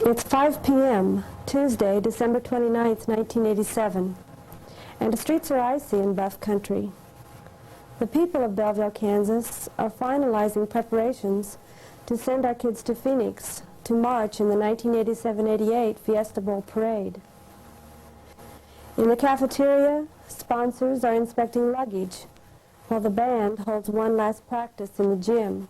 It's 5 p.m., Tuesday, December 29th, 1987, and the streets are icy in Buff Country. The people of Belleville, Kansas are finalizing preparations to send our kids to Phoenix to march in the 1987-88 Fiesta Bowl parade. In the cafeteria, sponsors are inspecting luggage, while the band holds one last practice in the gym.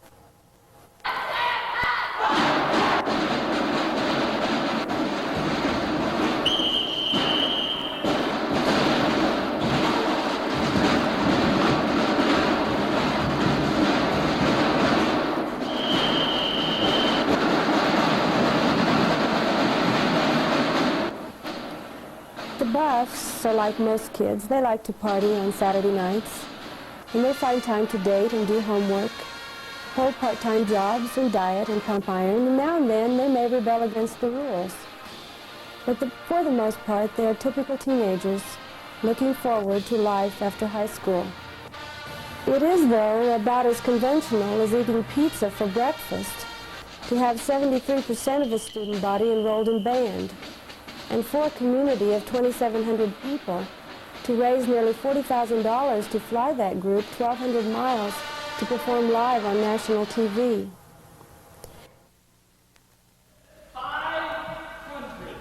The Buffs are like most kids. They like to party on Saturday nights, and they find time to date and do homework, hold part-time jobs and diet and pump iron, and now and then they may rebel against the rules. But for the most part, they are typical teenagers looking forward to life after high school. It is, though, about as conventional as eating pizza for breakfast to have 73% of the student body enrolled in band, and for a community of 2,700 people to raise nearly $40,000 to fly that group 1,200 miles to perform live on national TV. 500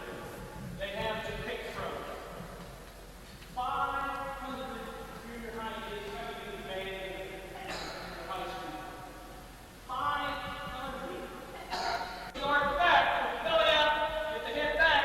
they have to pick from. 500 junior high kids have to be band in high school. 500. Start back, belly up, get the head back.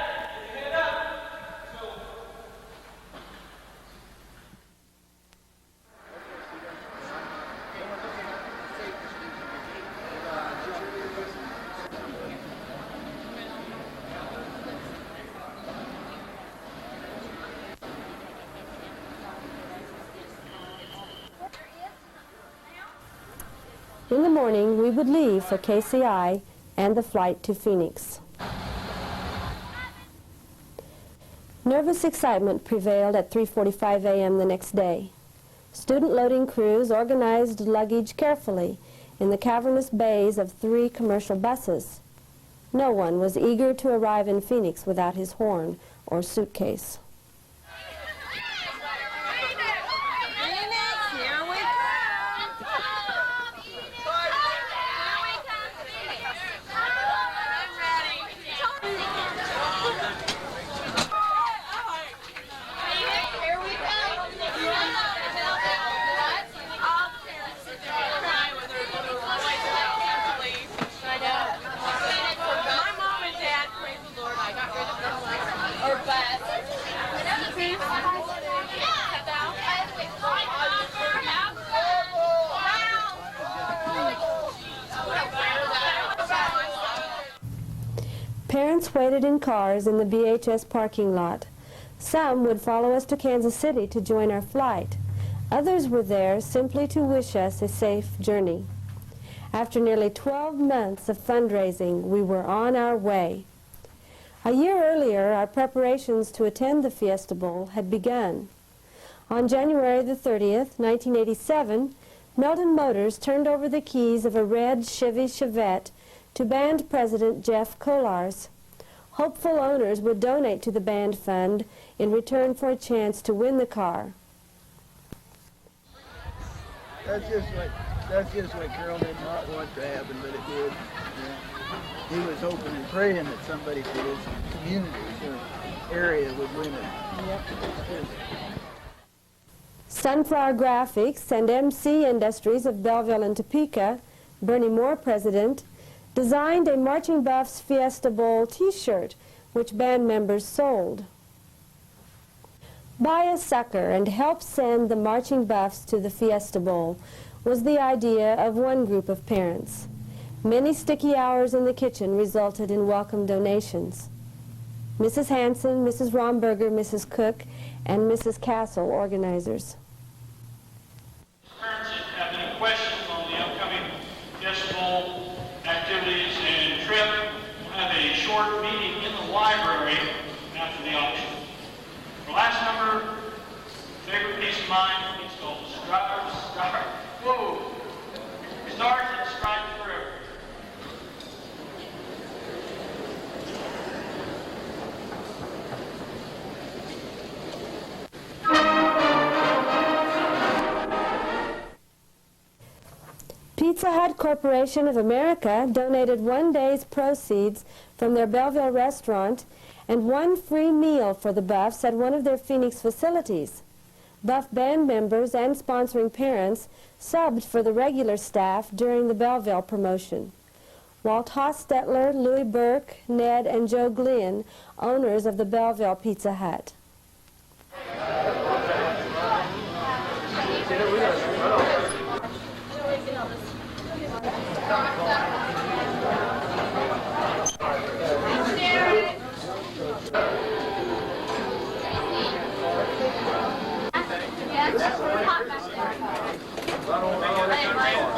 In the morning, we would leave for KCI and the flight to Phoenix. Nervous excitement prevailed at 3:45 a.m. the next day. Student loading crews organized luggage carefully in the cavernous bays of 3 commercial buses. No one was eager to arrive in Phoenix without his horn or suitcase. Parents waited in cars in the BHS parking lot. Some would follow us to Kansas City to join our flight. Others were there simply to wish us a safe journey. After nearly 12 months of fundraising, we were on our way. A year earlier, our preparations to attend the Fiesta Bowl had begun. On January the 30th, 1987, Melton Motors turned over the keys of a red Chevy Chevette to band president Jeff Kolars. Hopeful owners would donate to the band fund in return for a chance to win the car. That's just what Carol did not want to happen, but it did. Yeah. He was hoping and praying that somebody for his community or area would win it. Yep. Sunflower Graphics and MC Industries of Belleville and Topeka, Bernie Moore president, designed a Marching Buffs Fiesta Bowl t-shirt, which band members sold. Buy a sucker and help send the Marching Buffs to the Fiesta Bowl was the idea of one group of parents. Many sticky hours in the kitchen resulted in welcome donations. Mrs. Hanson, Mrs. Romberger, Mrs. Cook, and Mrs. Castle, organizers. Parents that have any questions on the upcoming Fiesta Bowl activities and trip, we'll have a short meeting in the library after the auction. Our last number, favorite piece of mine, it's called Stars and Stripes Forever. Pizza Hut Corporation of America donated one day's proceeds from their Belleville restaurant and one free meal for the Buffs at one of their Phoenix facilities. Buff band members and sponsoring parents subbed for the regular staff during the Belleville promotion. Walt Hostetler, Louis Burke, Ned, and Joe Glynn, owners of the Belleville Pizza Hut.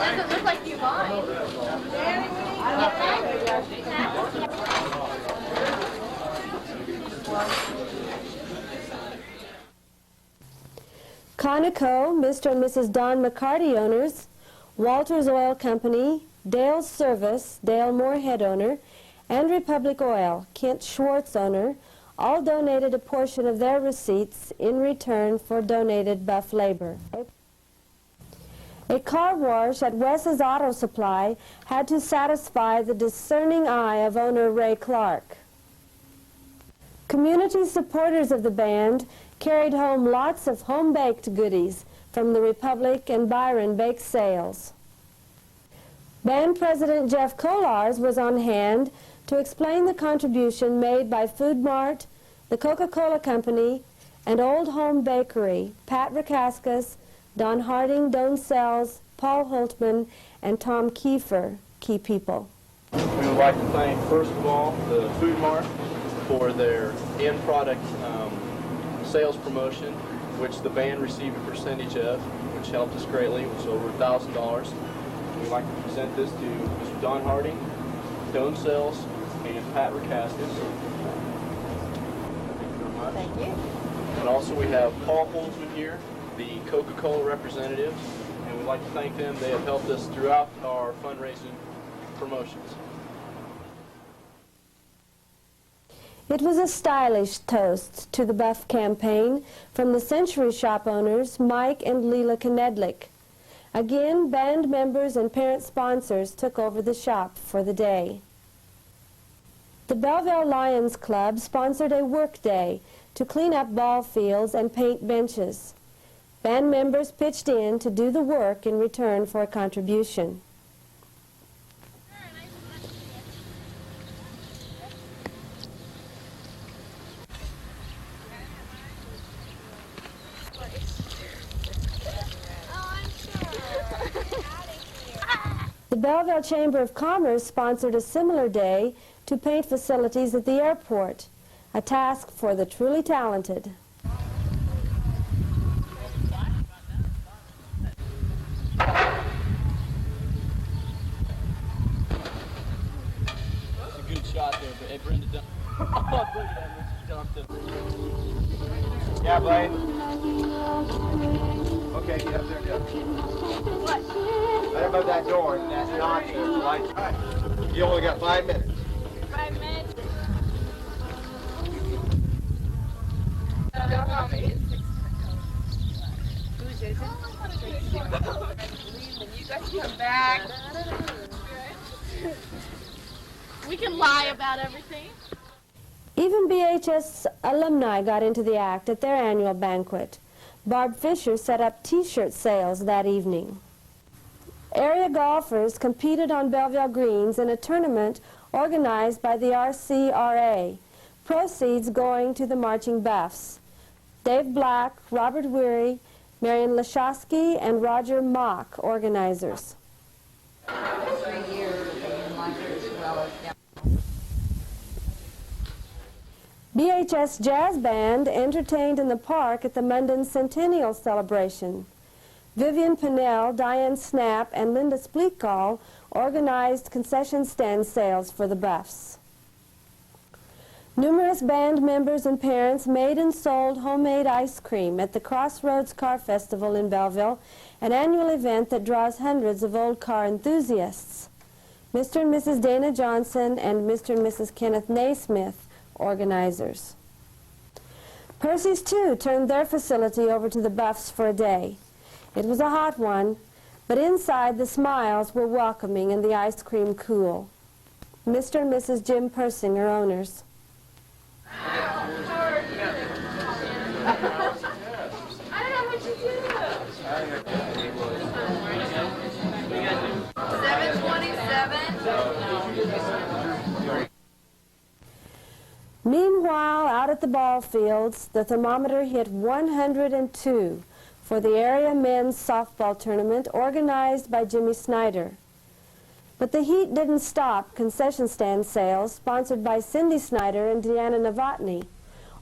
Doesn't look like you bought. Conoco, Mr. and Mrs. Don McCarty owners, Walters Oil Company, Dale's Service, Dale Moorhead owner, and Republic Oil, Kent Schwartz owner, all donated a portion of their receipts in return for donated Buff labor. A car wash at Wes's Auto Supply had to satisfy the discerning eye of owner Ray Clark. Community supporters of the band carried home lots of home-baked goodies from the Republic and Byron bake sales. Band President Jeff Kolars was on hand to explain the contribution made by Food Mart, the Coca-Cola Company, and Old Home Bakery, Pat Rakauskas, Don Harding, Don Sells, Paul Holtman, and Tom Kiefer, key people. We would like to thank, first of all, the Food Mart for their end product sales promotion, which the band received a percentage of, which helped us greatly. It was over $1,000. We'd like to present this to Mr. Don Harding, Don Sells, and Pat Rakauskas. Thank you very much. Thank you. And also we have Paul Holtzman here, the Coca-Cola representative, and we'd like to thank them. They have helped us throughout our fundraising promotions. It was a stylish toast to the Buff campaign from the Century Shop owners, Mike and Leela Knedlick. Again, band members and parent sponsors took over the shop for the day. The Belleville Lions Club sponsored a work day to clean up ball fields and paint benches. Band members pitched in to do the work in return for a contribution. The Belleville Chamber of Commerce sponsored a similar day to paint facilities at the airport, a task for the truly talented. That's a good shot there, but hey, Brenda, don't. Oh, look at that, Mrs. Johnson. Yeah, Blaine. Okay, get up there, go. What? Right above that door, that notch there, the light. You only got 5 minutes. 5 minutes. Who's is it? You guys come back. We can lie about everything. Even BHS alumni got into the act at their annual banquet. Barb Fisher set up T-shirt sales that evening. Area golfers competed on Belleville greens in a tournament organized by the RCRA, proceeds going to the marching Buffs. Dave Black, Robert Weary, Marion Lashowski, and Roger Mock, organizers. BHS Jazz Band entertained in the park at the Munden Centennial Celebration. Vivian Pinnell, Diane Snap, and Linda Spleekall organized concession stand sales for the Buffs. Numerous band members and parents made and sold homemade ice cream at the Crossroads Car Festival in Belleville, an annual event that draws hundreds of old car enthusiasts. Mr. and Mrs. Dana Johnson and Mr. and Mrs. Kenneth Naismith, organizers. Percy's, too, turned their facility over to the Buffs for a day. It was a hot one, But inside, the smiles were welcoming and the ice cream cool. Mr. and Mrs. Jim Persing are owners. I don't know what you do. 7:27. Meanwhile, out at the ball fields, the thermometer hit 102 for the area men's softball tournament organized by Jimmy Snyder. But the heat didn't stop concession stand sales sponsored by Cindy Snyder and Deanna Novotny,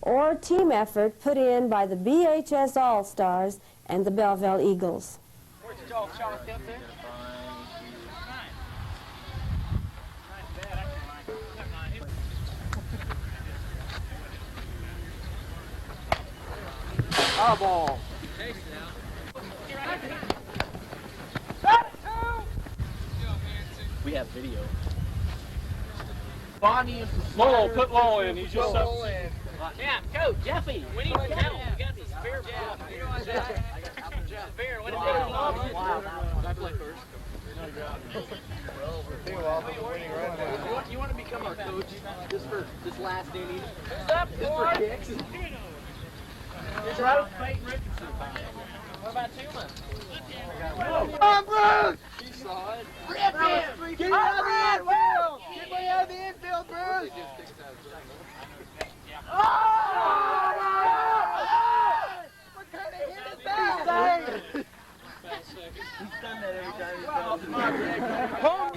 or team effort put in by the BHS All-Stars and the Belleville Eagles. Where's the dog shot up there? Our ball. We have video. Bonnie is the Lowell, put Lowell in. He's just up. Yeah, go, Jeffy. We need count. We got these fair balls. Fair, what is it? Wow. I play first. You want to become our coach just for this last inning? Who's up, just for kicks? It's right with Peyton Richardson. What about Tuma? Come on, Bruce! He saw it. Rip him! Get out of the infield! Get way out of the infield, Bruce! Oh! What kind of hit is that? He's done that every time he's done it. Home!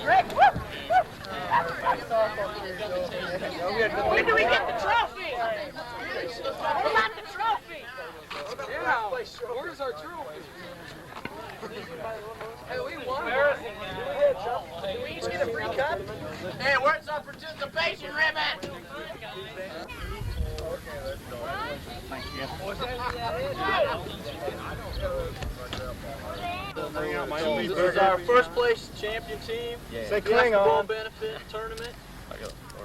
Rick! When do we get the trophy? We got the trophy! Yeah, where's our trophy? Hey, we won. Did we each get a free cup? Hey, where's our participation ribbon? This is our first place champion team. Say Fiesta Bowl benefit tournament.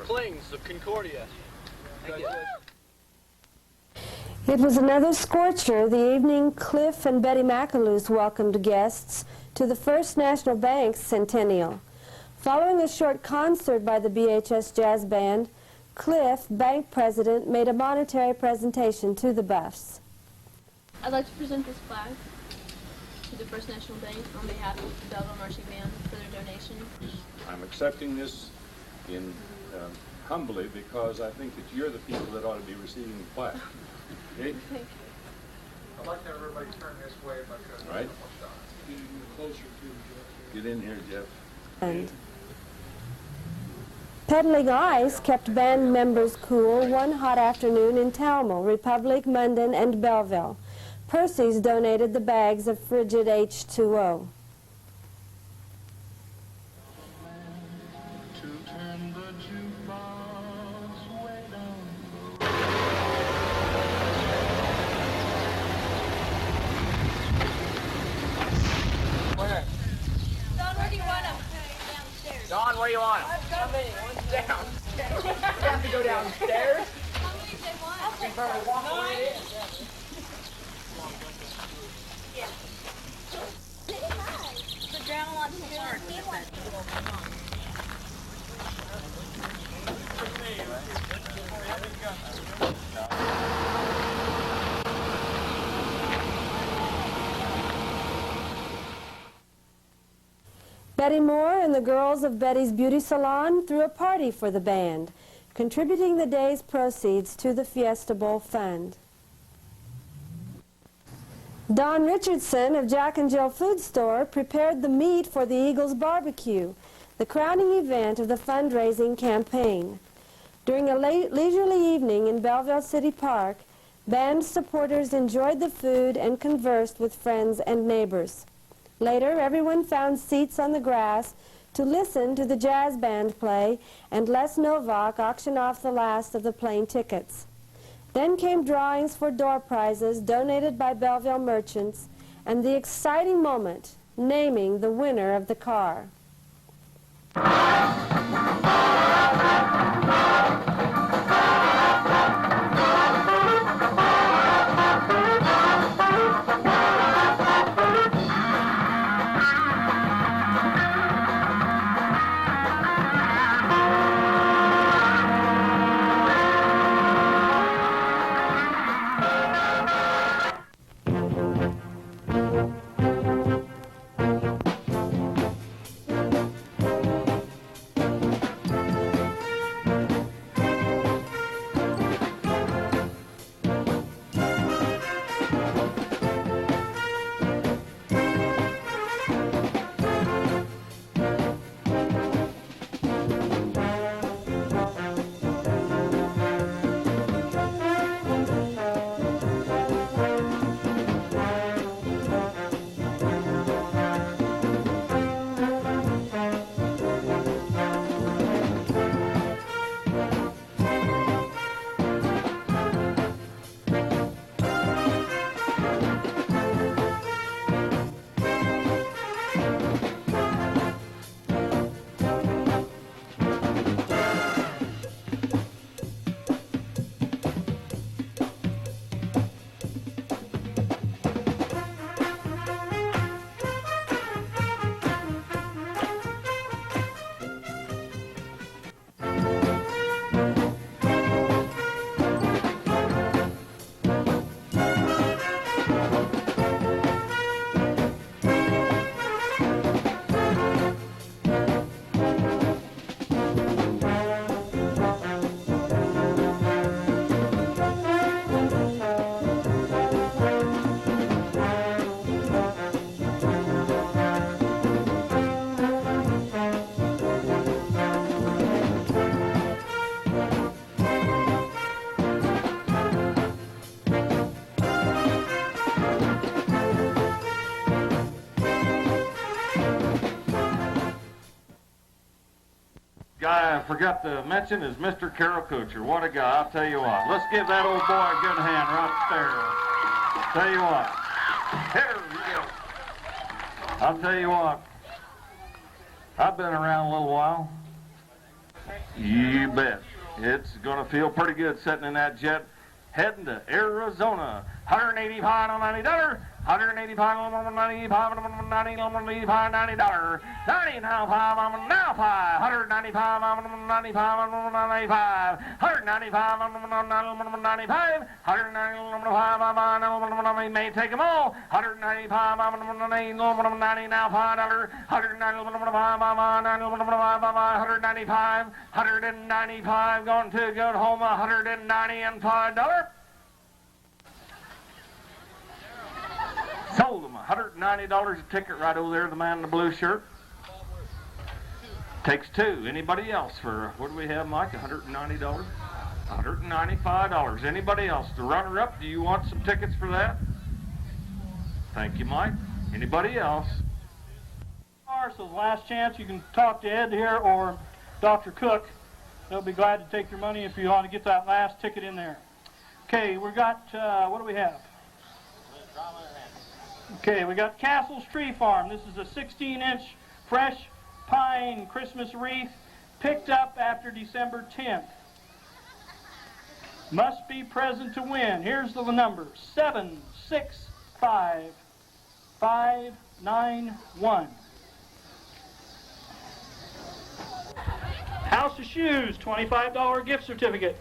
Klings of Concordia. Thank you. It was another scorcher the evening Cliff and Betty McAloose welcomed guests to the First National Bank's centennial. Following a short concert by the BHS Jazz Band, Cliff, bank president, made a monetary presentation to the Buffs. I'd like to present this flag to the First National Bank on behalf of the Belleville Marching Band for their donation. I'm accepting this in humbly because I think that you're the people that ought to be receiving the plaque. Okay? Thank you. I'd like to have everybody turn this way if I could. All right. Get in here, Jeff. And peddling ice kept band members cool one hot afternoon in Talmal, Republic, Munden, and Belleville. Percy's donated the bags of frigid H2O. Don, where do you want him? Downstairs. You have to go downstairs? How many do they want? You better walk right in. The ground wants to learn. Betty Moore and the girls of Betty's Beauty Salon threw a party for the band, contributing the day's proceeds to the Fiesta Bowl Fund. Don Richardson of Jack and Jill Food Store prepared the meat for the Eagles Barbecue, the crowning event of the fundraising campaign. During a leisurely evening in Belleville City Park, band supporters enjoyed the food and conversed with friends and neighbors. Later, everyone found seats on the grass to listen to the jazz band play and Les Novak auction off the last of the plane tickets. Then came drawings for door prizes donated by Belleville merchants and the exciting moment, naming the winner of the car. guy I forgot to mention is Mr. Carol Kuchar. What a guy, I'll tell you what. Let's give that old boy a good hand right there. Tell you what. Here you go. I'll tell you what. I've been around a little while. You bet. It's going to feel pretty good sitting in that jet heading to Arizona. $185 on $90. $185 on $95, $90 on $95, $90. $99 on now $5. $195 on $95 on $95. $195 on $95. $195 on may take them all. $195 on $90 now $5. $195 $195 going to go home. $190 and $5. Sold them $190 a ticket right over there, the man in the blue shirt. Takes two. Anybody else for, what do we have, Mike? $190? $195. Anybody else? The runner-up, do you want some tickets for that? Thank you, Mike. Anybody else? So the last chance, you can talk to Ed here or Dr. Cook. They'll be glad to take your money if you want to get that last ticket in there. Okay, we got, what do we have? Okay, we got Castle's Tree Farm. This is a 16-inch fresh pine Christmas wreath picked up after December 10th. Must be present to win. Here's the number: 765591. House of Shoes, $25 gift certificate.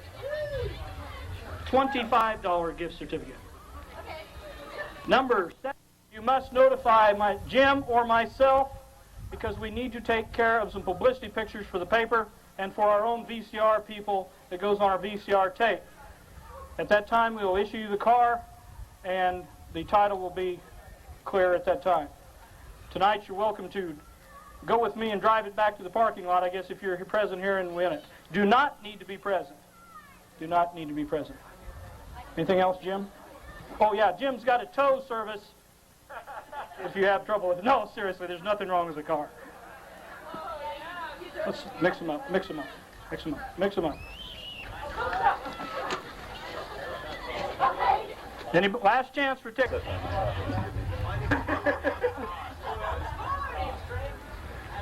$25 gift certificate. Number 7. You must notify Jim or myself because we need to take care of some publicity pictures for the paper and for our own VCR people that goes on our VCR tape. At that time, we will issue you the car, and the title will be clear at that time. Tonight, you're welcome to go with me and drive it back to the parking lot, I guess, if you're present here and win it. Do not need to be present. Do not need to be present. Anything else, Jim? Oh, yeah, Jim's got a tow service if you have trouble with it. No, seriously, there's nothing wrong with the car. Let's mix them up, mix them up, mix them up, mix them up. Any last chance for tickets?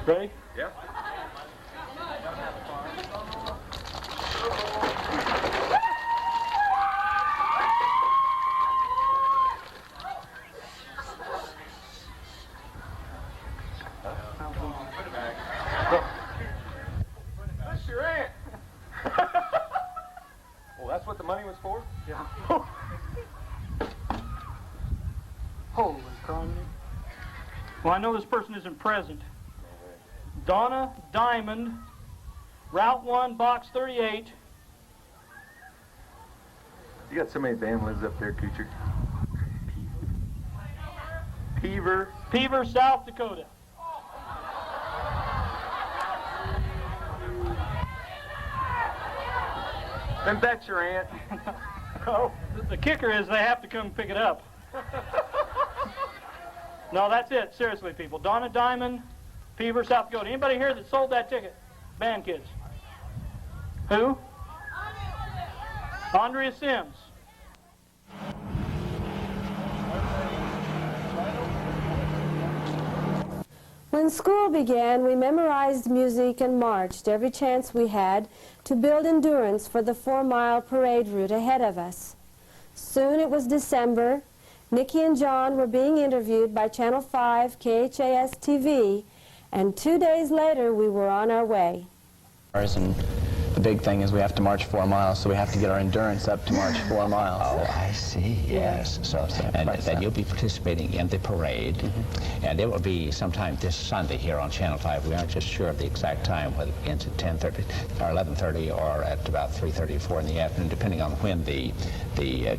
Ready? Yeah. That's your aunt. Well, that's what the money was for? Yeah. Holy crap. Well, I know this person isn't present. Donna Diamond, Route 1, Box 38. You got so many families up there, Kuchar. Peaver, South Dakota. Then that's your aunt. Oh, the kicker is they have to come pick it up. No, that's it. Seriously, people. Donna Diamond, Peaver, South Dakota. Anybody here that sold that ticket? Band kids. Who? Andrea Sims. When school began, we memorized music and marched every chance we had to build endurance for the 4-mile parade route ahead of us. Soon it was December. Nikki and John were being interviewed by Channel 5 KHAS TV, and 2 days later we were on our way. And the big thing is we have to march 4 miles, so we have to get our endurance up to march 4 miles. Oh, I see, yes. So, and then you'll be participating in the parade, and it will be sometime this Sunday here on Channel 5. We aren't just sure of the exact time, whether it begins at 10:30 or 11:30 or at about 3:30 or 4 in the afternoon, depending on when the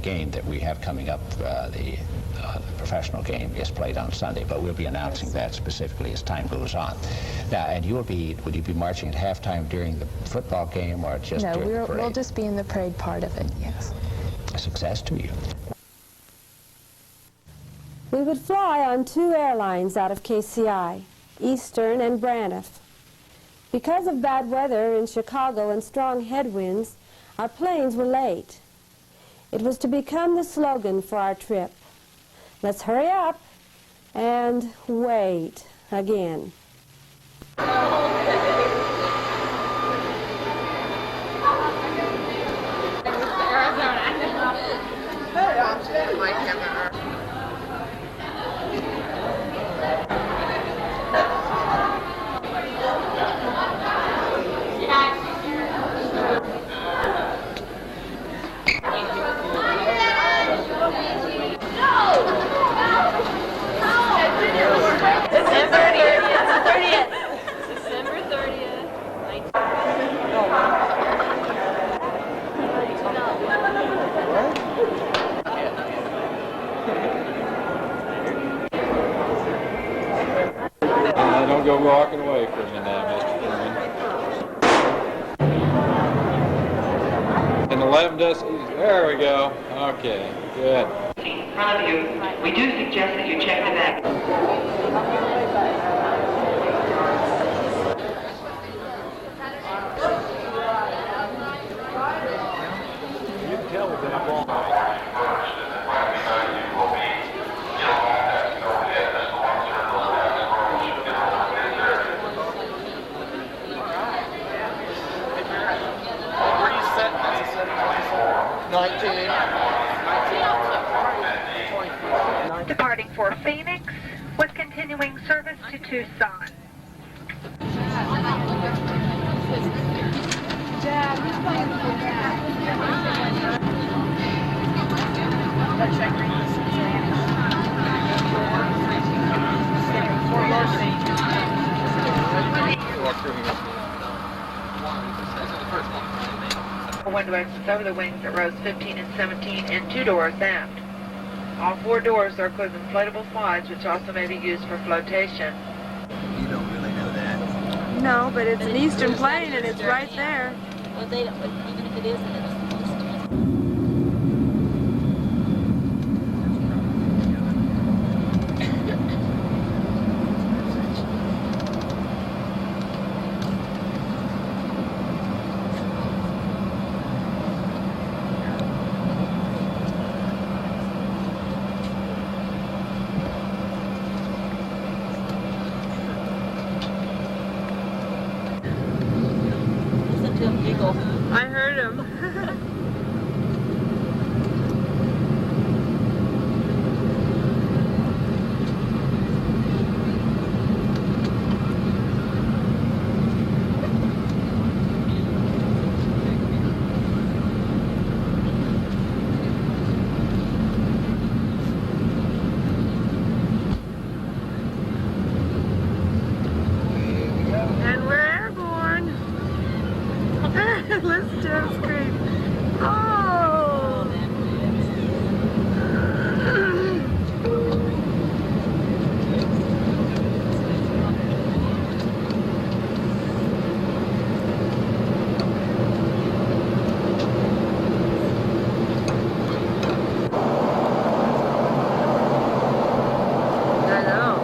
game that we have coming up, the professional game, is played on Sunday. But we'll be announcing that specifically as time goes on. Now, and will you be marching at halftime during the football game or just during the parade? We'll just be in the parade part of it, yes. A success to you. We would fly on 2 airlines out of KCI, Eastern and Braniff. Because of bad weather in Chicago and strong headwinds, our planes were late. It was to become the slogan for our trip. Let's hurry up and wait again. Don't go walking away from me now, Mr. Chairman. And 11 decibels. There we go. Okay, good. In front of you, we do suggest that you check the back. You can tell that I'm on. Departing for Phoenix with continuing service to Tucson. Window exits over the wings at rows 15 and 17 and 2 doors aft. All 4 doors are equipped with inflatable slides, which also may be used for flotation. You don't really know that. No, but it's an eastern plane and it's right there. Well, they don't, even if it isn't, it's I heard him. And we're airborne. Let's just scream. Oh! I know.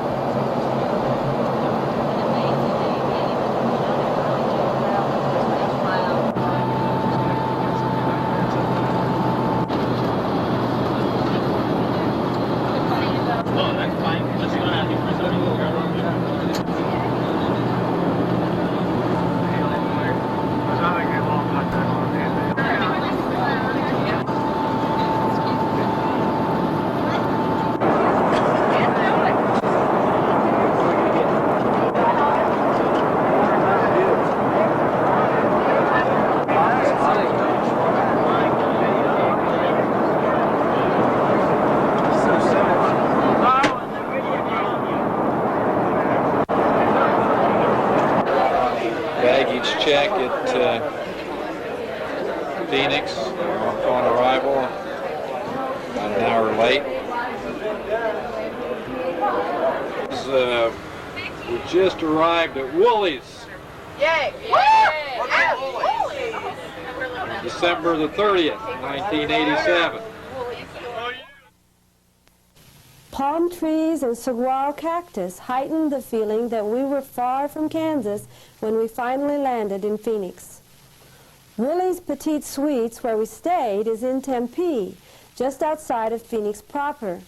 Baggage check at Phoenix on arrival, about an hour late. We just arrived at Woolies. Yay! December the 30th, 1987. Palm trees and saguaro cactus heightened the feeling that we were far from Kansas when we finally landed in Phoenix. Willie's Petite Suites, where we stayed, is in Tempe, just outside of Phoenix proper.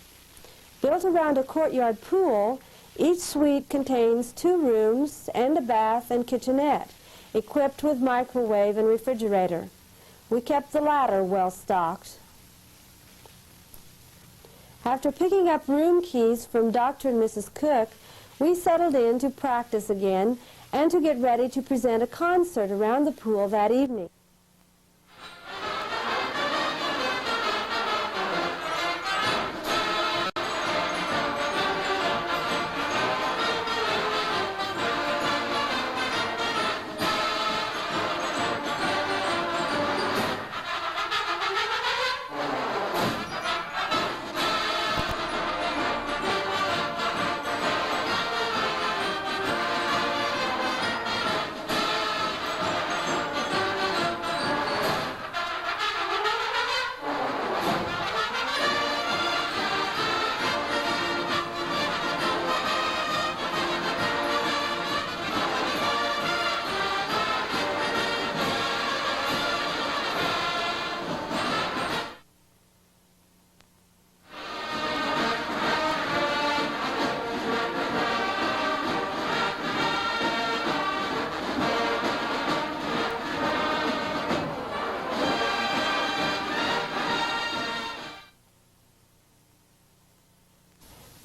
Built around a courtyard pool, each suite contains 2 rooms and a bath and kitchenette, equipped with microwave and refrigerator. We kept the latter well stocked. After picking up room keys from Dr. and Mrs. Cook, we settled in to practice again and to get ready to present a concert around the pool that evening.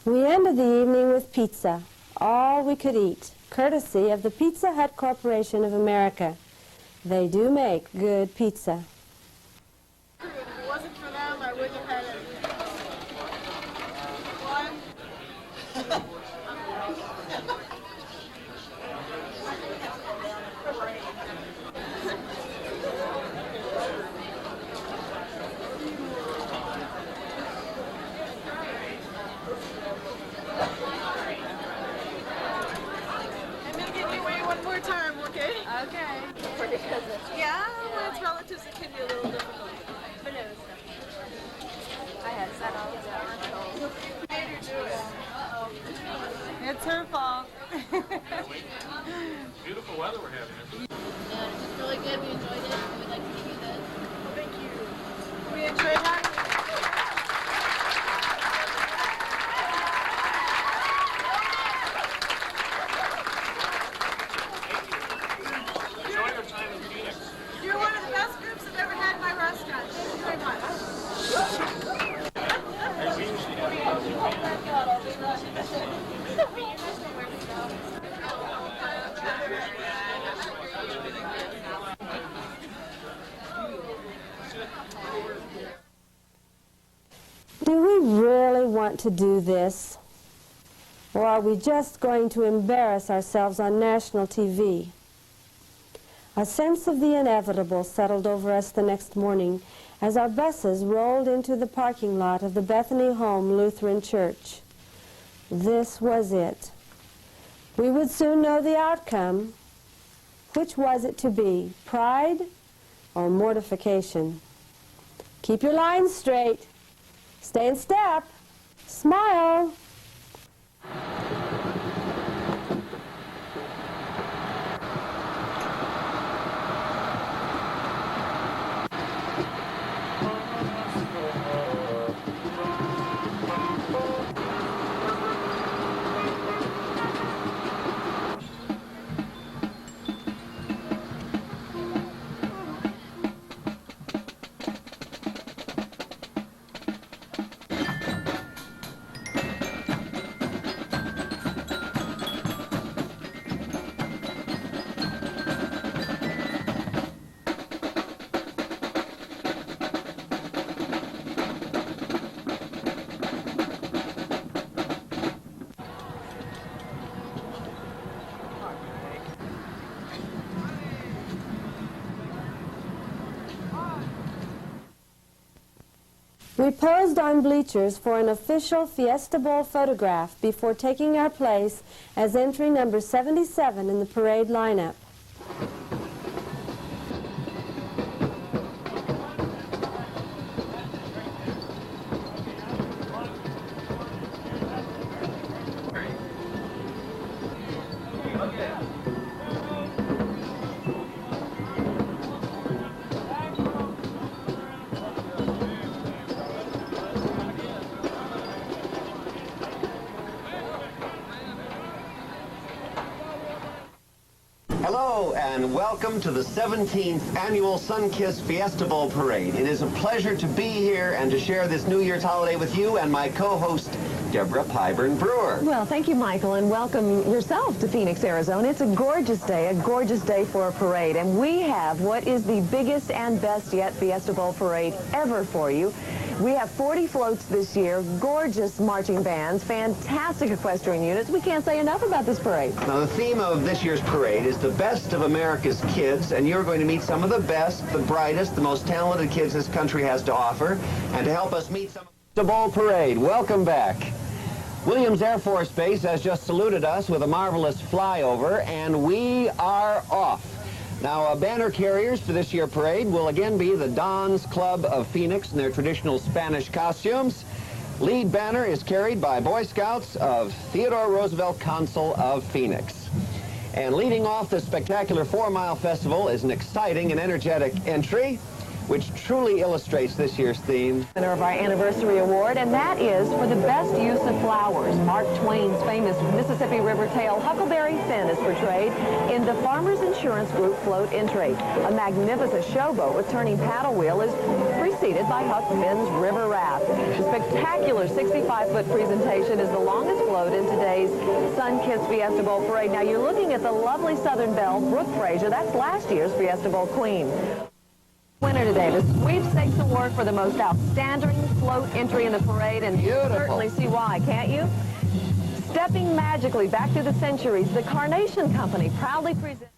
We ended the evening with pizza, all we could eat, courtesy of the Pizza Hut Corporation of America. They do make good pizza. If it wasn't for them, I wouldn't have had it. Okay. Yeah, well, it's relatives, it can be a little difficult. But no, I had set all this out. Who made her do it? It's her fault. Beautiful weather we're having. Yeah, it's just really good. We enjoyed it. We'd like to give you this. Thank you. We enjoyed having you. You're one of the best groups I've ever had in my restaurant. Thank you very much. Do we really want to do this? Or are we just going to embarrass ourselves on national TV? A sense of the inevitable settled over us the next morning as our buses rolled into the parking lot of the Bethany Home Lutheran Church. This was it. We would soon know the outcome. Which was it to be, pride or mortification? Keep your lines straight. Stay in step. Smile. We posed on bleachers for an official Fiesta Bowl photograph before taking our place as entry number 77 in the parade lineup. Hello and welcome to the 17th annual Sun-Kissed Fiesta Bowl Parade. It is a pleasure to be here and to share this New Year's holiday with you and my co-host, Deborah Pyburn Brewer. Well, thank you, Michael, and welcome yourself to Phoenix, Arizona. It's a gorgeous day for a parade, and we have what is the biggest and best yet Fiesta Bowl parade ever for you. We have 40 floats this year, gorgeous marching bands, fantastic equestrian units. We can't say enough about this parade. Now, the theme of this year's parade is the best of America's kids, and you're going to meet some of the best, the brightest, the most talented kids this country has to offer. And to help us meet some of the Bowl Parade, welcome back. Williams Air Force Base has just saluted us with a marvelous flyover, and we are off. Now, banner carriers for this year's parade will again be the Dons Club of Phoenix in their traditional Spanish costumes. Lead banner is carried by Boy Scouts of Theodore Roosevelt Consul of Phoenix. And leading off the spectacular 4-mile festival is an exciting and energetic entry, which truly illustrates this year's theme. Winner of our anniversary award, and that is for the best use of flowers. Mark Twain's famous Mississippi River tale, Huckleberry Finn, is portrayed in the Farmers Insurance Group float entry. A magnificent showboat with turning paddle wheel is preceded by Huck Finn's river raft. The spectacular 65-foot presentation is the longest float in today's Sun-Kissed Fiesta Bowl parade. Now, you're looking at the lovely Southern belle, Brooke Frazier. That's last year's Fiesta Bowl queen. Winner today, the Sweepstakes Award for the most outstanding float entry in the parade, and you certainly see why, can't you? Stepping magically back through the centuries, the Carnation Company proudly presents...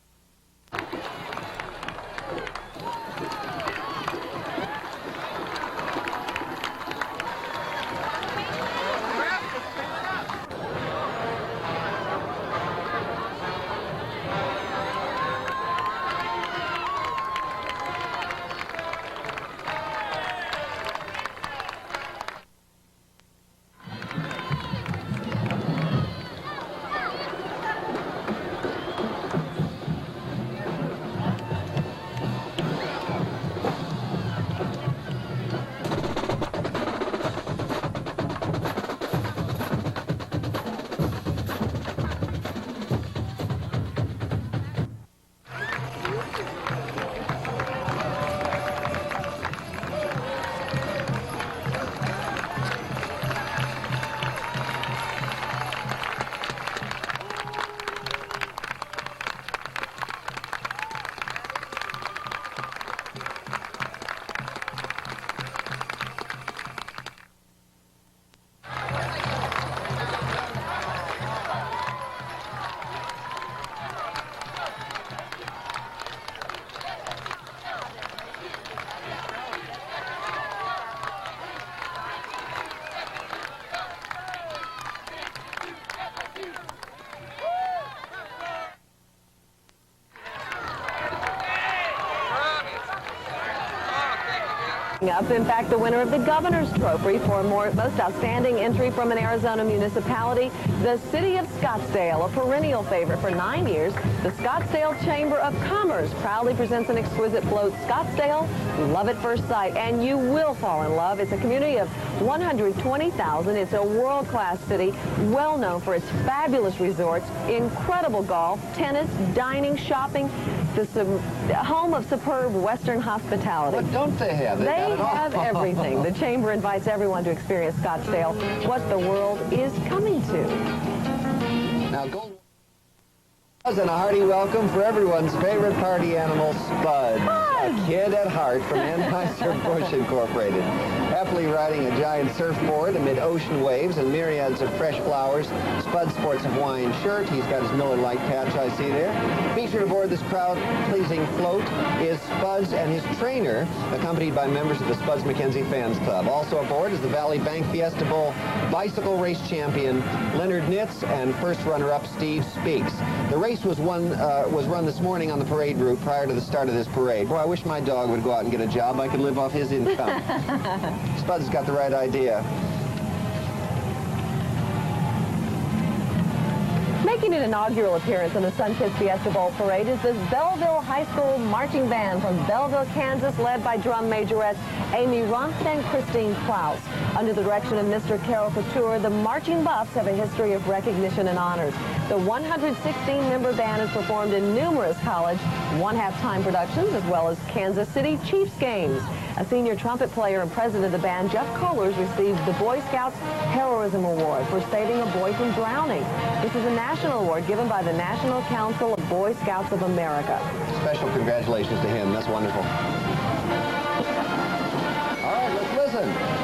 Up. In fact, the winner of the Governor's Trophy for most outstanding entry from an Arizona municipality, the City of Scottsdale, a perennial favorite for 9 years. The Scottsdale Chamber of Commerce proudly presents an exquisite float, Scottsdale, Love at First Sight, and you will fall in love. It's a community of 120,000. It's a world-class city, well known for its fabulous resorts, incredible golf, tennis, dining, shopping, the home of superb Western hospitality. What don't they have? They have everything. The Chamber invites everyone to experience Scottsdale, what the world is coming to. Now, Gold and a hearty welcome for everyone's favorite party animal, Spud. A kid at heart from Anheuser-Busch Incorporated. Happily riding a giant surfboard amid ocean waves and myriads of fresh flowers, Spud sports a Hawaiian shirt. He's got his Miller Lite patch, I see there. Featured aboard this crowd-pleasing float is Spuds and his trainer, accompanied by members of the Spuds McKenzie Fans Club. Also aboard is the Valley Bank Fiesta Bowl bicycle race champion Leonard Nitz and first runner-up Steve Speaks. The race was run this morning on the parade route prior to the start of this parade. Boy, I wish my dog would go out and get a job. I could live off his income. Spud's got the right idea. Make Making an inaugural appearance in the Sun-Kissed Fiesta Bowl parade is the Belleville High School Marching Band from Belleville, Kansas, led by drum majorettes Amy Rumpf and Christine Klaus. Under the direction of Mr. Carol Couture, the Marching Buffs have a history of recognition and honors. The 116-member band has performed in numerous college, one-half-time productions, as well as Kansas City Chiefs games. A senior trumpet player and president of the band, Jeff Kohlers, received the Boy Scouts Heroism Award for saving a boy from drowning. This is a national award given by the National Council of Boy Scouts of America. Special congratulations to him. That's wonderful. All right, let's listen.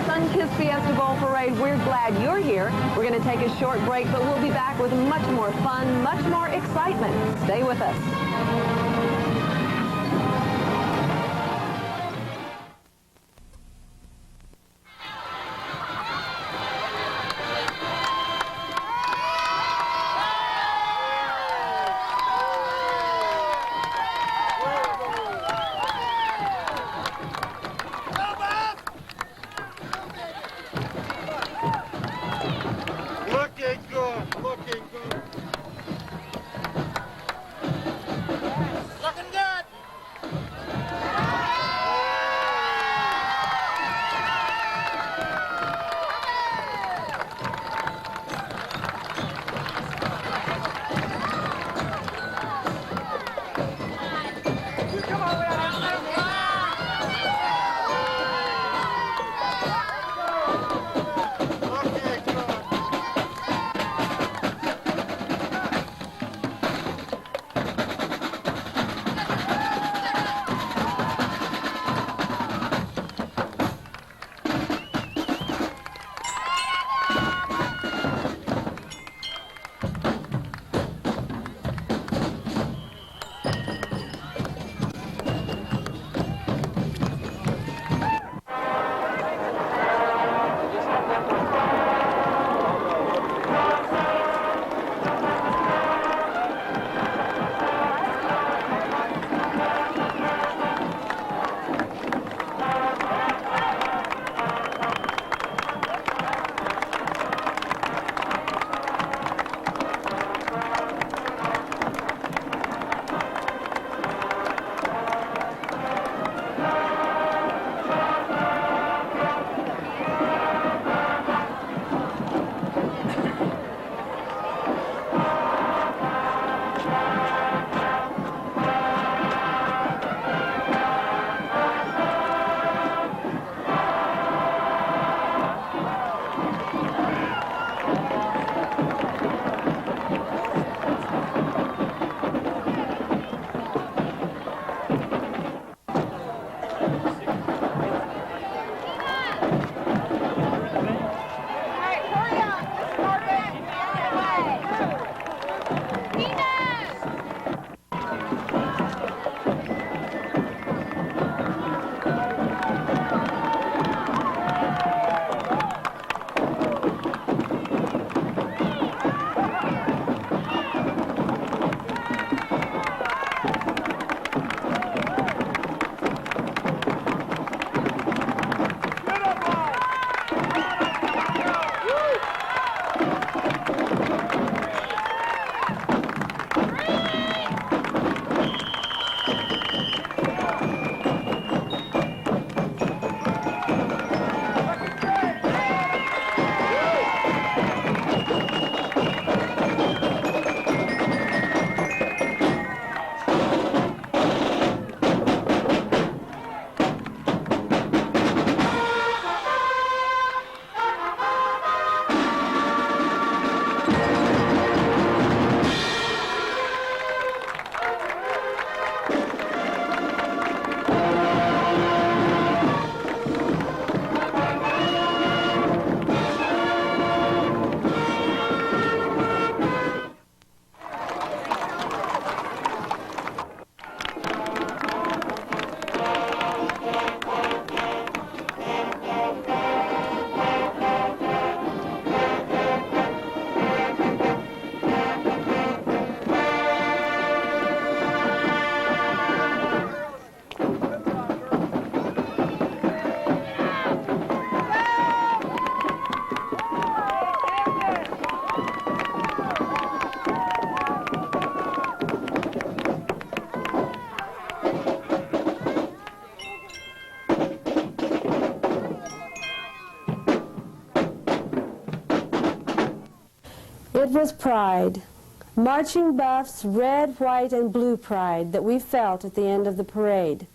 Sun-Kissed Fiesta Bowl parade. We're glad you're here. We're going to take a short break, but we'll be back with much more fun, much more excitement. Stay with us. It was pride, marching buffs, red, white, and blue pride that we felt at the end of the parade.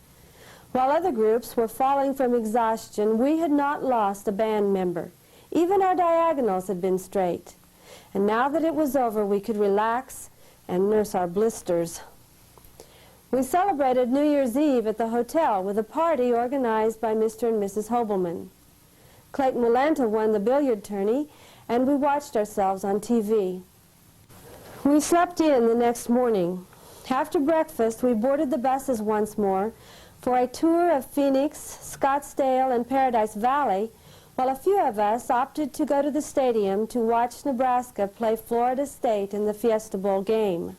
While other groups were falling from exhaustion, we had not lost a band member. Even our diagonals had been straight. And now that it was over, we could relax and nurse our blisters. We celebrated New Year's Eve at the hotel with a party organized by Mr. and Mrs. Hobelman. Clayton Willanta won the billiard tourney, and we watched ourselves on TV. We slept in the next morning. After breakfast, we boarded the buses once more for a tour of Phoenix, Scottsdale, and Paradise Valley, while a few of us opted to go to the stadium to watch Nebraska play Florida State in the Fiesta Bowl game.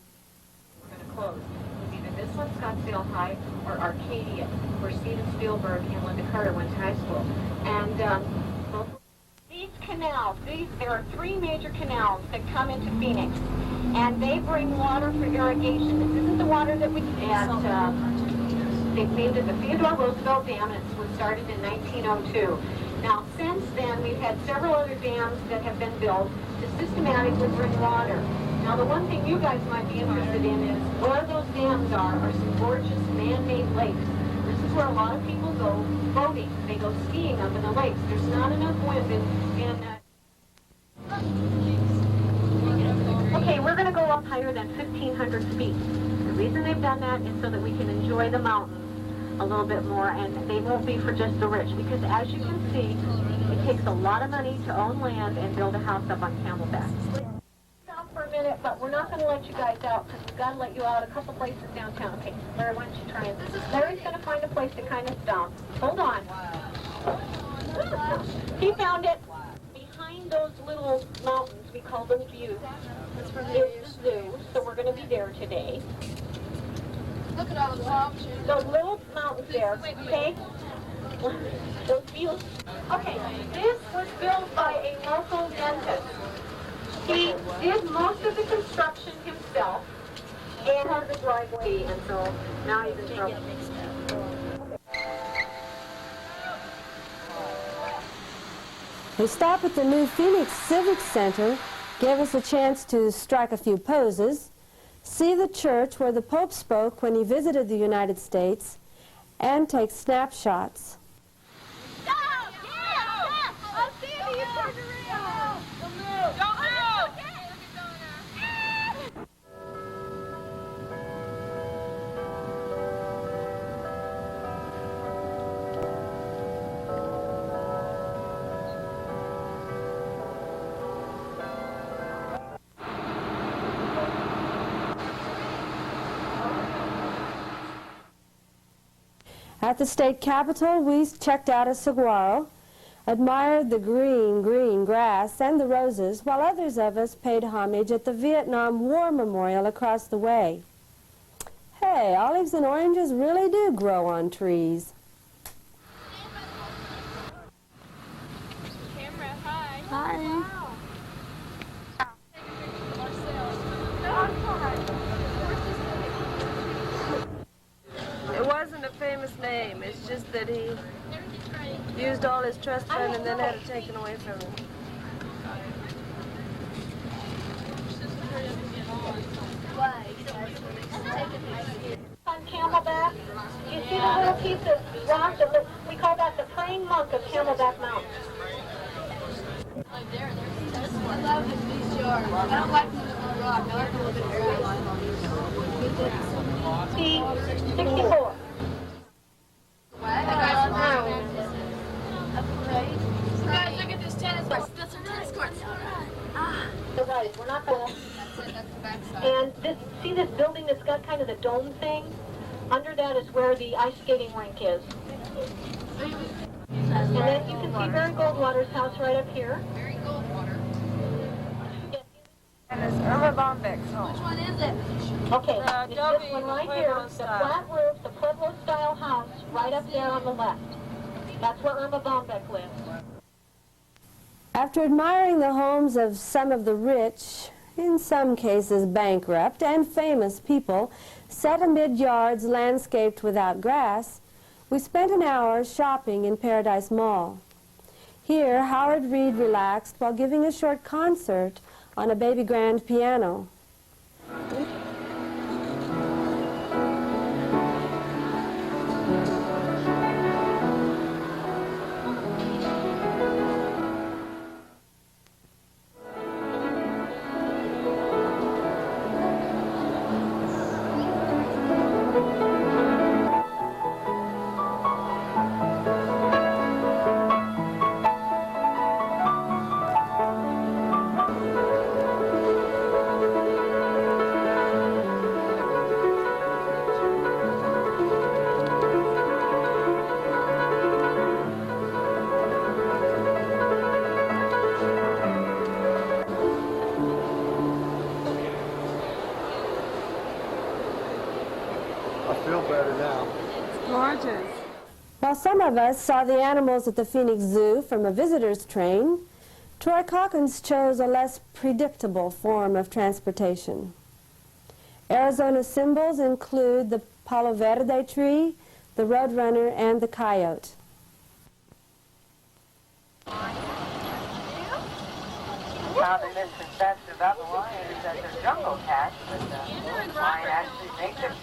We're going to close. Either this one, Scottsdale High, or Arcadia, where Steven Spielberg and Linda Carter went to high school. And these canals, there are 3 major canals that come into Phoenix, and they bring water for irrigation. This isn't the water that we they've named it the Theodore Roosevelt Dam, and it was started in 1902. Now, since then, we've had several other dams that have been built to systematically bring water. Now, the one thing you guys might be interested in is where those dams are some gorgeous man-made lakes. This is where a lot of people go boating. They go skiing up in the lakes. There's not enough wind Okay, we're going to go up higher than 1,500 feet. The reason they've done that is so that we can enjoy the mountains a little bit more, and they won't be for just the rich, because as you can see, it takes a lot of money to own land and build a house up on Camelback. Stop for a minute, but we're not going to let you guys out, because we've got to let you out a couple places downtown. Okay, Larry, why don't you try and... Larry's going to find a place to kind of stop. Hold on. He found it. Behind those little mountains, we call them views, is the zoo, so we're going to be there today. Look at all the palm trees. Those little mountains there, okay? Those views. Okay, this was built by a local dentist. He did most of the construction himself and had the driveway, and so now he's in trouble. A stop at the new Phoenix Civic Center gave us a chance to strike a few poses, see the church where the Pope spoke when he visited the United States, and take snapshots. Stop! Stop! I'll see you. You turn around. Don't move. Don't move. Okay. At the state capitol, we checked out a saguaro, admired the green, green grass and the roses, while others of us paid homage at the Vietnam War Memorial across the way. Hey, olives and oranges really do grow on trees. Camera, hi. Hi. It wasn't a famous name. It's just that he used all his trust fund and then had it taken away from him. On Camelback, you see the little piece of rock that we call that the praying monk of Camelback Mountain. I love these yards. I don't like them with the rock. I like them with the grass. See, 64. Guys, look at this tennis court. That's our tennis court. So guys, we're not going to... And this, see this building that's got kind of the dome thing? Under that is where the ice skating rink is. And then you can see Barry Goldwater's house right up here. Barry Goldwater. And it's Irma Bombeck's home. Which one is it? Okay, it's this one right here, the flat roof, the Pueblo-style house, right up there on the left. That's where Irma Bombeck lives. After admiring the homes of some of the rich, in some cases bankrupt, and famous people set amid yards landscaped without grass, we spent an hour shopping in Paradise Mall. Here, Howard Reed relaxed while giving a short concert on a baby grand piano. While some of us saw the animals at the Phoenix Zoo from a visitor's train, Troy Calkins chose a less predictable form of transportation. Arizona's symbols include the Palo Verde tree, the roadrunner, and the coyote. Common misconception about the lion is that they're jungle cats, but the lion actually makes them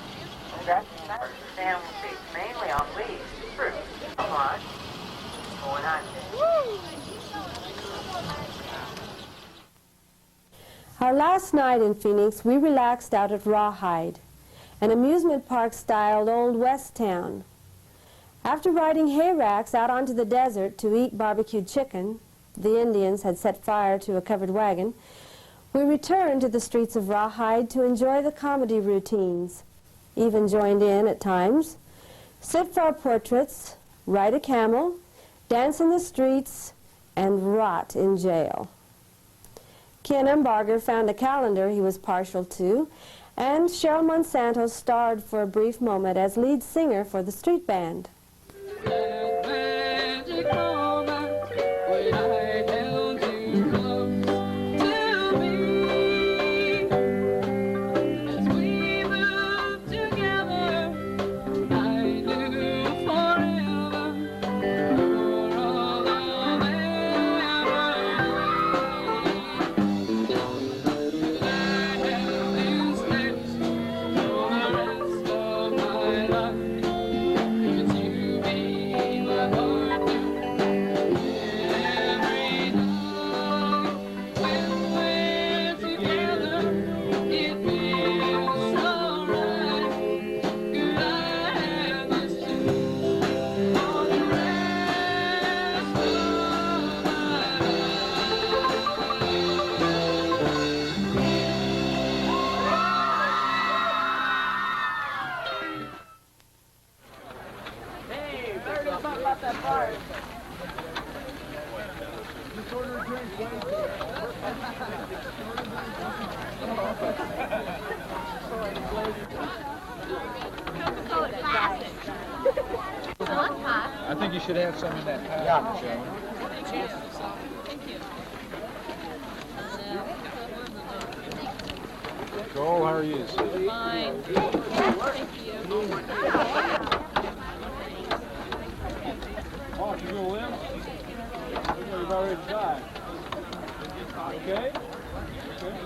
aggressive members. This animal feeds mainly on leaves, fruit, come on, going on. Our last night in Phoenix, we relaxed out at Rawhide, an amusement park styled Old West town. After riding hay racks out onto the desert to eat barbecued chicken, the Indians had set fire to a covered wagon, we returned to the streets of Rawhide to enjoy the comedy routines, even joined in at times, sit for our portraits, ride a camel, dance in the streets, and rot in jail. Ken Umbarger found a calendar he was partial to, and Cheryl Monsanto starred for a brief moment as lead singer for the street band. I think you should have some in that pie. Yeah. Joel, how are you? Fine. Thank you. Oh, you go in? You're about ready to die. Okay? Okay.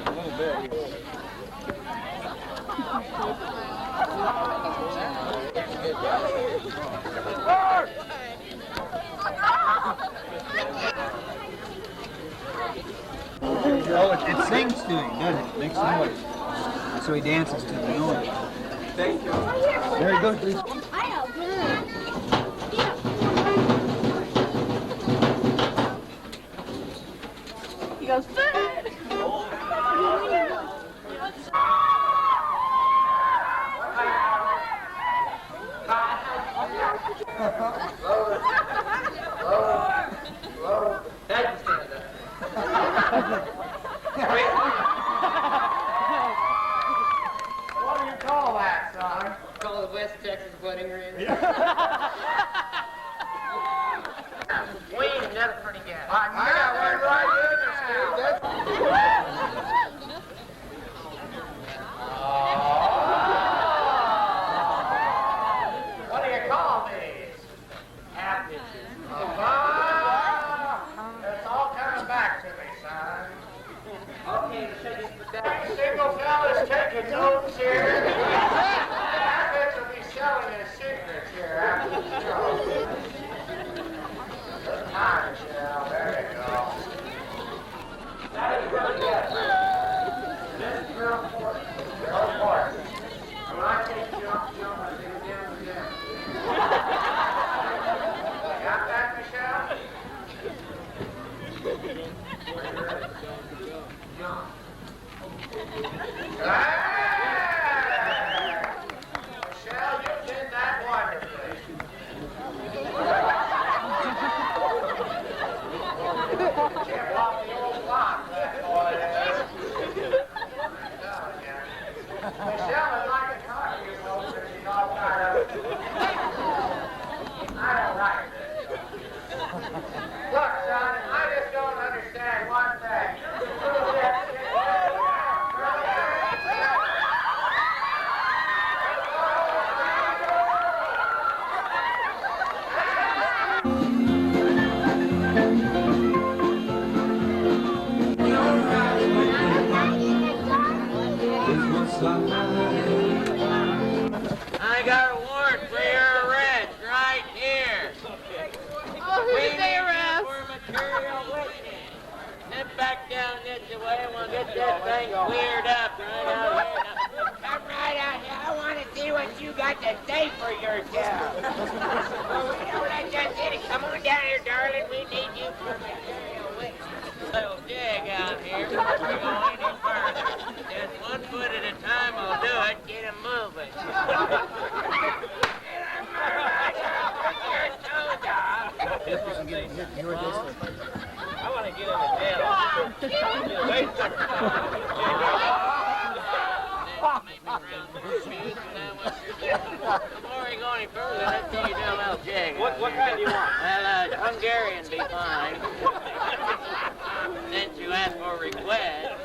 A little bit. Oh, it sings to him, doesn't it? Makes noise. So he dances to the noise. Thank you. There he goes. He goes, food! What do you call that, son? Call it West Texas wedding ring. Wayne, another pretty guy. I got one right here. weird up right out here. Come right out here. I want to see what you got to say for yourself. Come on down here, darling. We need you for material witness. Little dig out here. We're going any further. Just 1 foot at a time will do it. Get him moving. I want to get in the jail. Wait a second. Before we go any further, let's see you do a little jig. What kind do you want? Well, Hungarian be fine. Since you asked for a request,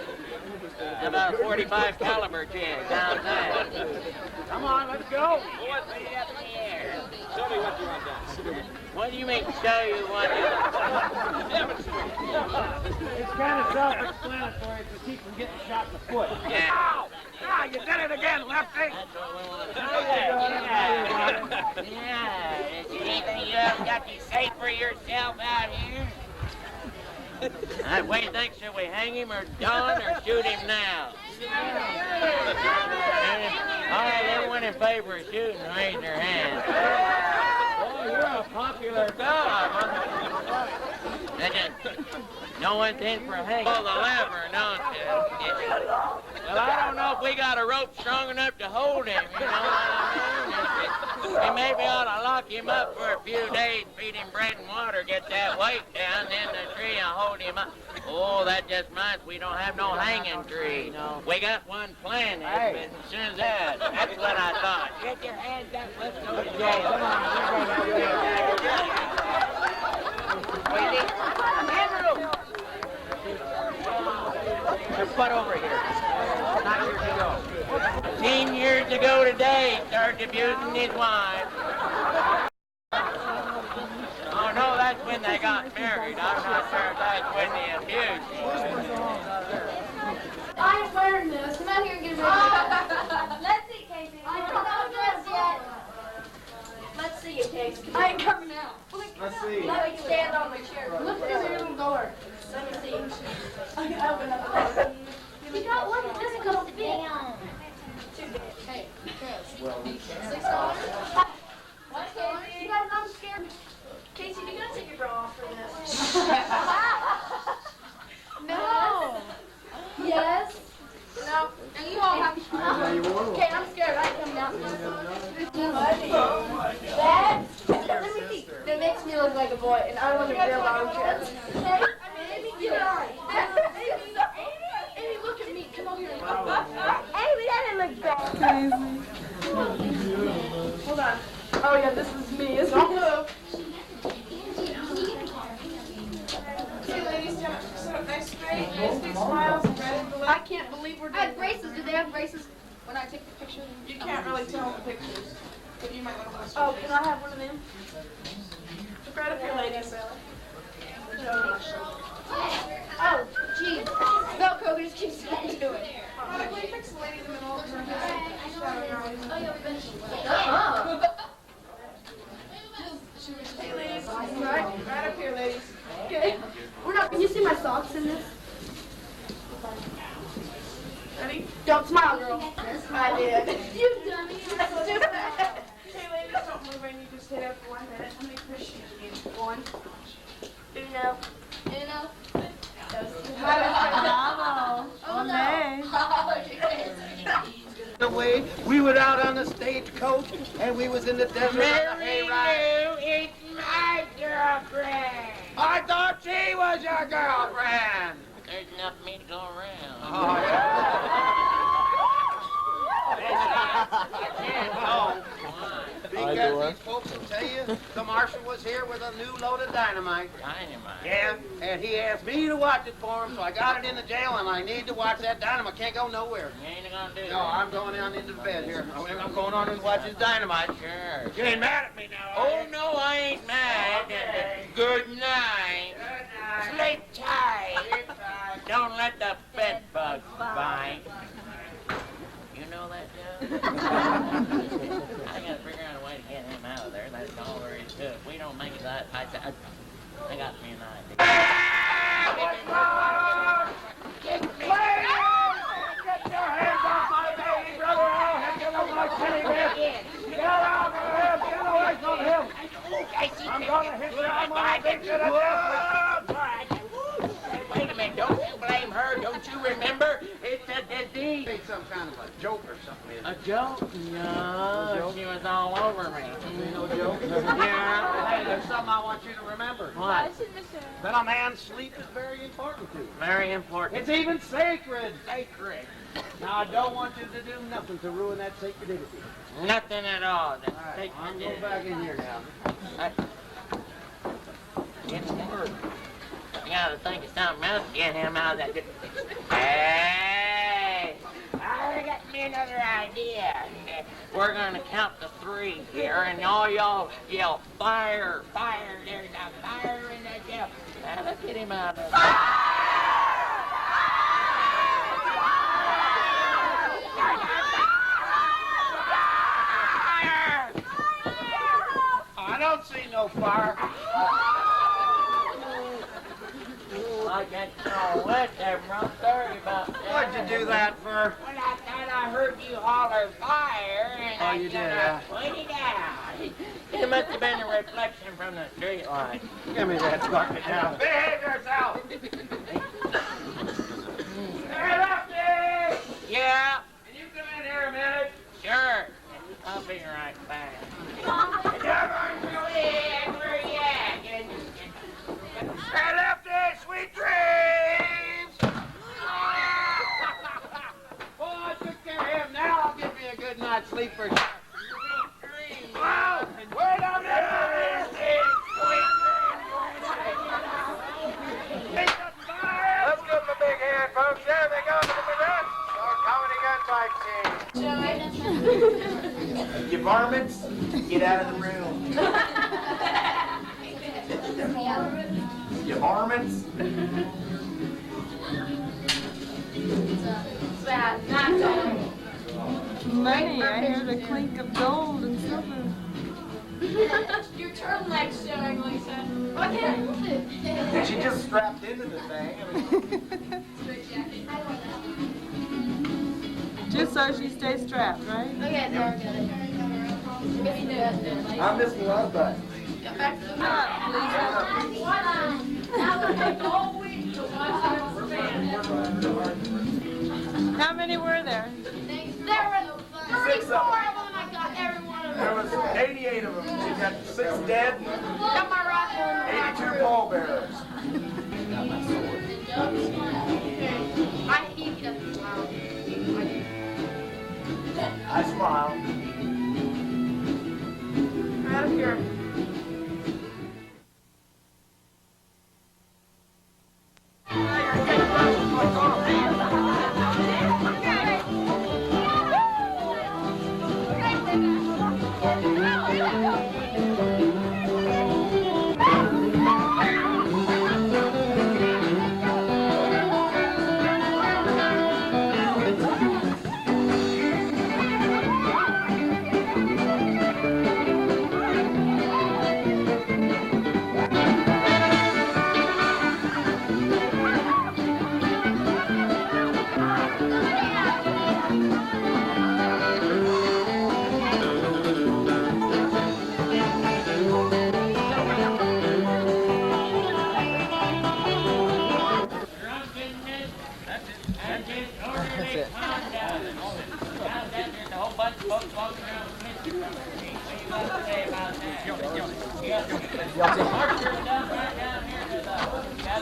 about a 45 caliber jig down there. Come on, let's go. Boys, put it up in the air. Show me what you want done. What do you mean, show you what you want? It's kind of self-explanatory to keep from getting shot in the foot. Yeah. Ow! Ah, you did it again, Lefty! That's what we want to do. Yeah. Is there anything you haven't got to say for yourself out here? What do you think? Should we hang him or Don or shoot him now? All right, everyone in favor of shooting, raise their hand. Oh, you're a popular fellow. No one's in for a hang. Pull the lever, don't you? Well, I don't know if we got a rope strong enough to hold him, you know what I mean? We maybe ought to lock him up for a few days, feed him bread and water, get that weight down, then the tree will hold him up. Oh, that just reminds we don't have no hanging tree. No. We got one planted, but as soon as that's what I thought. Get your hands up, let's go to jail. Come on, Andrew! Your butt over here. 9 years ago. 10 years ago today, he started abusing his wife. Oh, no, that's when they got married. I'm not sure if that's when they abused him. I ain't wearing this. Come out here and get ready. Let's see, Casey. I don't know dressed yet. Let's see you, Casey. I ain't coming out. Let's see. Let me stand on the chair. Look through the little door. Let me see. Okay, open up the door. You got one that doesn't go down. Hey, $6. What, Casey? You guys, I'm scared. Casey, you gotta take your bra off for this. No. Yes. No. And you all have to. Okay, I'm scared. I ain't coming out. That, let me see. That makes me look like a boy, and I want to build on chest. Okay? Amy, get on. Amy, look at me. Come over here. Amy, that didn't look bad. Hold on. Oh, yeah, this is me. It's all blue. Hey, ladies, nice straight, nice big smiles, red and blue. I can't believe we're doing I have braces. Do they have braces when I take the picture? You can't really tell in the pictures, but you might want to post Oh, can I have one of them? Look right up here, ladies. Oh, geez. Velcro just keeps doing it. Will you fix the lady in the middle of the room? Oh, yeah, we've been. Hey, ladies. Right up here, ladies. Okay. We're not. Can you see my socks in this? Ready? Don't smile, girl. I did. You dummy. Hey, ladies, don't move. I need you to stay there for 1 minute. How many pushes do you need? 1. Uno. Bravo. Oh, no. The way we were out on the stagecoach and we was in the desert on the hayride. It's my girlfriend. I thought she was your girlfriend. There's enough meat to go around. Oh, yeah. Because these folks will tell you the marshal was here with a new load of dynamite. Dynamite? Yeah, and he asked me to watch it for him, so I got it in the jail, and I need to watch that dynamite. Can't go nowhere. You ain't gonna do that. No, I'm going down into the bed here. I'm going on and watch his dynamite. Sure. You ain't mad at me now, are Oh, you? no, I ain't mad. Okay. Good night. Sleep tight. Don't let the bed bugs bite. You know that, Joe? I gotta figure out a way to get him out of there. That's all there is to it. If we don't make it that, I got me an idea. I'm gonna hit you. I'm gonna beat you to death. Wait a minute, don't you blame her. Don't you remember? It's a disease. It's some kind of a joke or something, isn't it? A joke? No, she was all over me. No joke? Yeah. Hey, there's something I want you to remember. What? That a man's sleep is very important to you. Very important. It's even sacred. Sacred. Now, I don't want you to do nothing to ruin that sacredity. Nothing at all. That's All right, sacred. I'm going back in here now. It's work. I gotta think of something else to get him out of that. Hey! I got me another idea. We're gonna count to 3 here, and all y'all yell, fire, fire. There's a fire in that jail. Now let's get him out of there. I don't see no fire. I got so wet there, bro. Sorry about that. What'd you do that for? Well, I thought I heard you holler fire, and I you did, pointed out. It must have been a reflection from the street light. Give me that bucket now. Behave yourself. Hey, Lefty! Yeah? Can you come in here a minute? Sure. I'll be right back. You're going to live where you at. Hey, Lefty, sweet dreams! Oh, I took care of him. Now I'll give me a good night's sleep for sure. Sweet dreams. Wow! Wait a minute! Let's give them a big hand, folks. There they go to the comedy gunfight team. You varmints, get out of the room. You varmints. Money, I hear the clink of gold and silver. Your turtleneck's showing, Lisa. I can't move it. She just strapped into the thing. Just so she stays strapped, right? Okay, there, I'll get it. I'm Miss Love Button. Get back to the map, please. That would take all week to watch the band. How many were there? There were 34 of them. I got every one of them. There was 88 of them. You got 6 dead, Got my rocket. 82 pallbearers. I hate it. I smile. Out of here.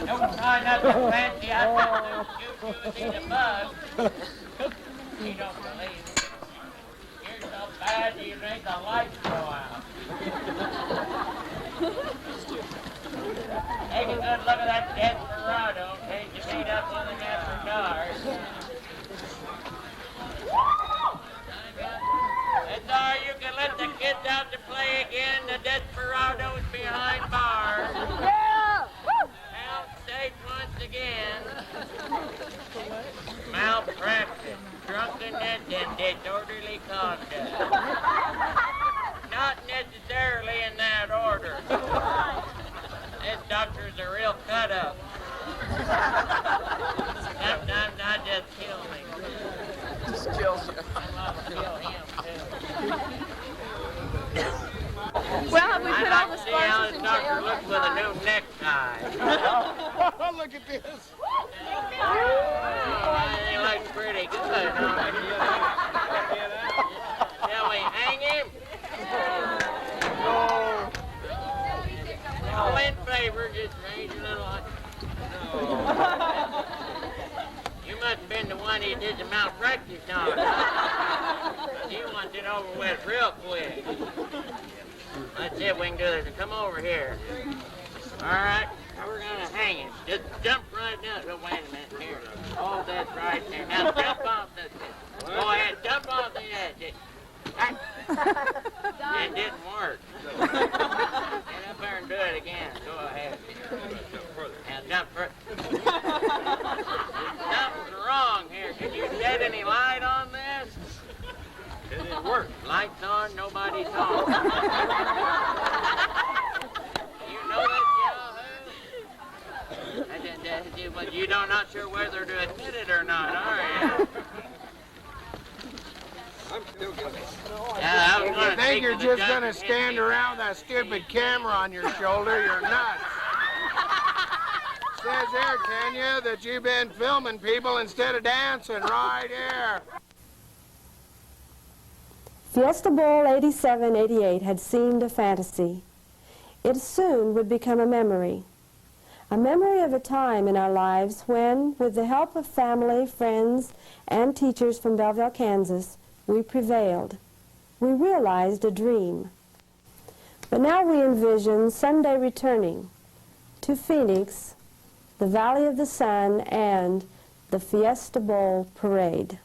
Don't try nothing fancy. I thought you see the bug. You don't believe it. You're so bad you make the lights go out. Take a good look at that desperado in case you beat up one of them after cars. That's all, you can let the kids out to play again. The desperado's behind bars. Yeah! Held safe once again. Malpractice, drunkenness, and disorderly conduct. Not necessarily in that order. This doctor's a real cut-up. Sometimes I just kill me. Just kills you. I'm gonna kill him, too. Well, have we put all the see how this doctor looks with a new necktie. Look at this. He looks pretty good. Shall we hang him? All in favor, just raise your little eye. You must have been the one he did the malpractice on. You want it over with real quick. Let's see if we can do this. Come over here. All right, now we're going to hang him. Just jump right down. Oh, wait a minute. Here. Hold that right there. Now jump off this. Go ahead. Jump off the edge. It didn't work. Get up there and do it again. Go ahead. Now jump further. Something's wrong here. Can you shed any light on this? It didn't work. Lights on, nobody's home. You know that, Yahoo? But you don't not sure whether to admit it or not, are you? I'm still getting it. Yeah, If you think you're just going to stand around with that stupid camera on your shoulder, you're nuts. Says there, Kenya, that you've been filming people instead of dancing right here. Fiesta Bowl 87-88 had seemed a fantasy. It soon would become a memory of a time in our lives when, with the help of family, friends, and teachers from Belleville, Kansas, we prevailed. We realized a dream. But now we envision Sunday returning to Phoenix, the Valley of the Sun, and the Fiesta Bowl parade.